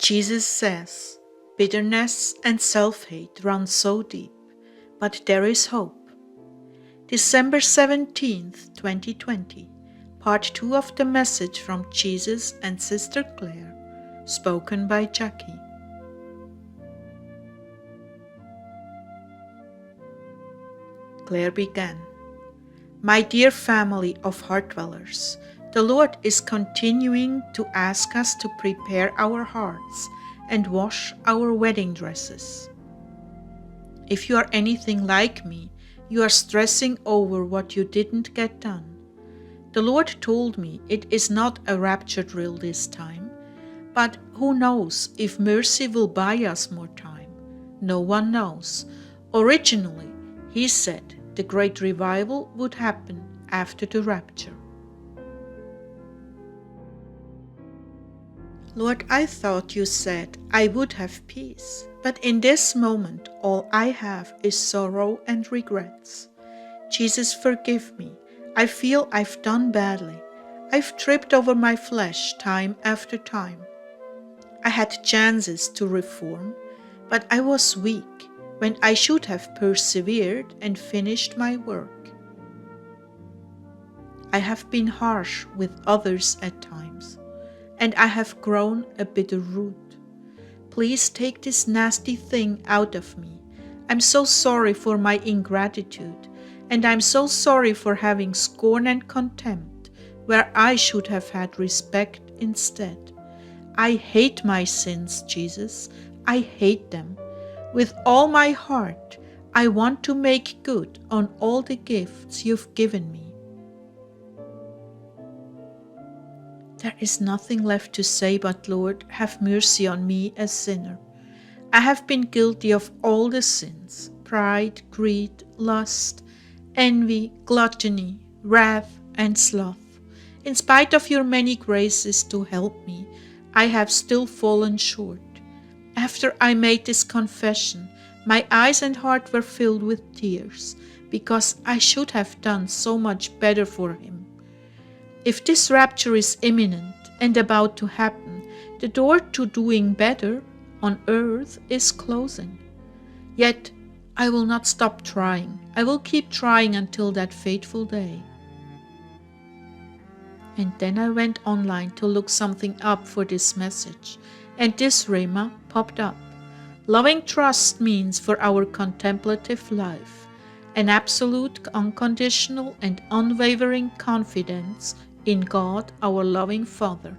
Jesus says, bitterness and self-hate run so deep, but there is hope. December 17th, 2020, Part 2 of the message from Jesus and Sister Clare, spoken by Jackie. Clare began, My dear family of Heartdwellers, the Lord is continuing to ask us to prepare our hearts and wash our wedding dresses. If you are anything like me, you are stressing over what you didn't get done. The Lord told me it is not a rapture drill this time, but who knows if mercy will buy us more time? No one knows. Originally, He said the great revival would happen after the rapture. Lord, I thought you said I would have peace, but in this moment all I have is sorrow and regrets. Jesus, forgive me. I feel I've done badly. I've tripped over my flesh time after time. I had chances to reform, but I was weak when I should have persevered and finished my work. I have been harsh with others at times, and I have grown a bitter root. Please take this nasty thing out of me. I'm so sorry for my ingratitude, and I'm so sorry for having scorn and contempt where I should have had respect instead. I hate my sins, Jesus. I hate them. With all my heart, I want to make good on all the gifts you've given me. There is nothing left to say but, Lord, have mercy on me, a sinner. I have been guilty of all the sins: pride, greed, lust, envy, gluttony, wrath, and sloth. In spite of your many graces to help me, I have still fallen short. After I made this confession, my eyes and heart were filled with tears, because I should have done so much better for Him. If this rapture is imminent and about to happen, the door to doing better on earth is closing. Yet, I will not stop trying. I will keep trying until that fateful day. And then I went online to look something up for this message, and this rhema popped up. Loving trust means for our contemplative life, an absolute, unconditional, and unwavering confidence in God, our loving Father,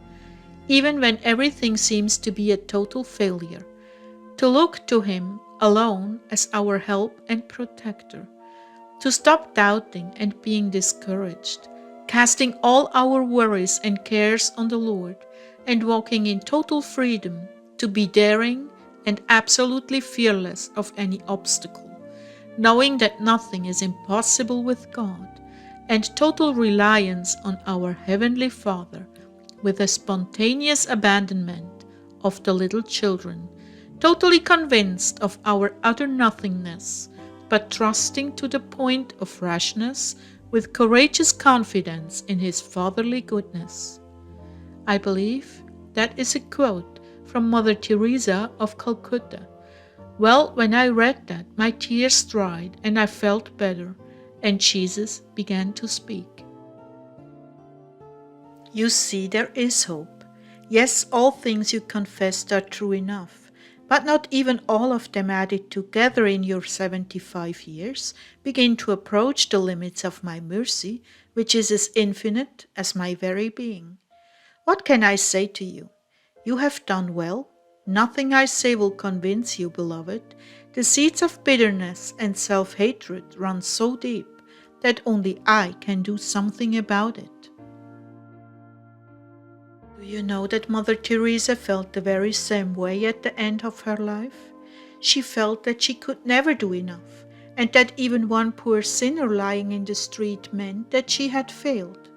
even when everything seems to be a total failure. To look to Him alone as our help and protector. To stop doubting and being discouraged, casting all our worries and cares on the Lord, and walking in total freedom to be daring and absolutely fearless of any obstacle, knowing that nothing is impossible with God, and total reliance on our Heavenly Father, with a spontaneous abandonment of the little children, totally convinced of our utter nothingness, but trusting to the point of rashness with courageous confidence in His fatherly goodness. I believe that is a quote from Mother Teresa of Calcutta. Well, when I read that, my tears dried and I felt better, and Jesus began to speak. You see, there is hope. Yes, all things you confessed are true enough, but not even all of them added together in your 75 years begin to approach the limits of my mercy, which is as infinite as my very being. What can I say to you? You have done well. Nothing I say will convince you, beloved. The seeds of bitterness and self-hatred run so deep that only I can do something about it. Do you know that Mother Teresa felt the very same way at the end of her life? She felt that she could never do enough, and that even one poor sinner lying in the street meant that she had failed.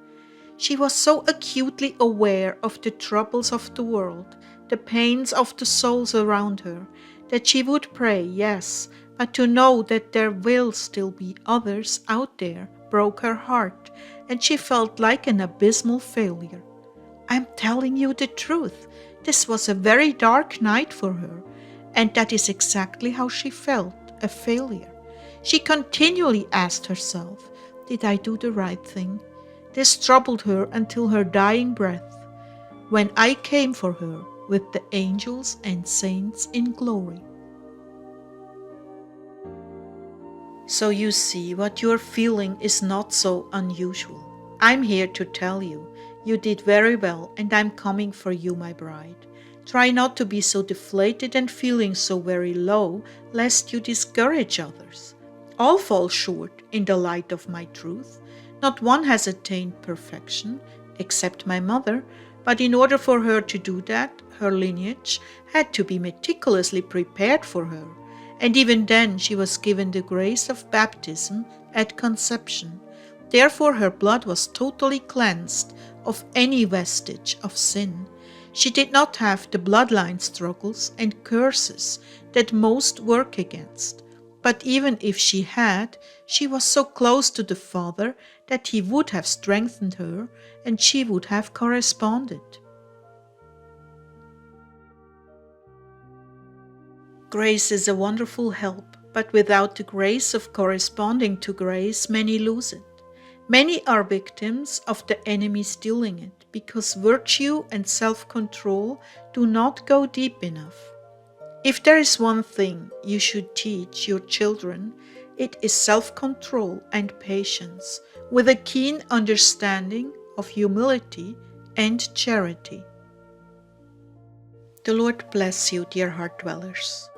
She was so acutely aware of the troubles of the world, the pains of the souls around her, that she would pray, yes, but to know that there will still be others out there broke her heart, and she felt like an abysmal failure. I'm telling you the truth. This was a very dark night for her, and that is exactly how she felt, a failure. She continually asked herself, did I do the right thing? This troubled her until her dying breath, when I came for her with the angels and saints in glory. So you see, what you're feeling is not so unusual. I'm here to tell you, you did very well, and I'm coming for you, my bride. Try not to be so deflated and feeling so very low, lest you discourage others. All fall short in the light of my truth. Not one has attained perfection, except my mother, but in order for her to do that, her lineage had to be meticulously prepared for her. And even then she was given the grace of baptism at conception. Therefore her blood was totally cleansed of any vestige of sin. She did not have the bloodline struggles and curses that most work against. But even if she had, she was so close to the Father that He would have strengthened her and she would have corresponded. Grace is a wonderful help, but without the grace of corresponding to grace, many lose it. Many are victims of the enemy stealing it, because virtue and self-control do not go deep enough. If there is one thing you should teach your children, it is self-control and patience, with a keen understanding of humility and charity. The Lord bless you, dear heart dwellers.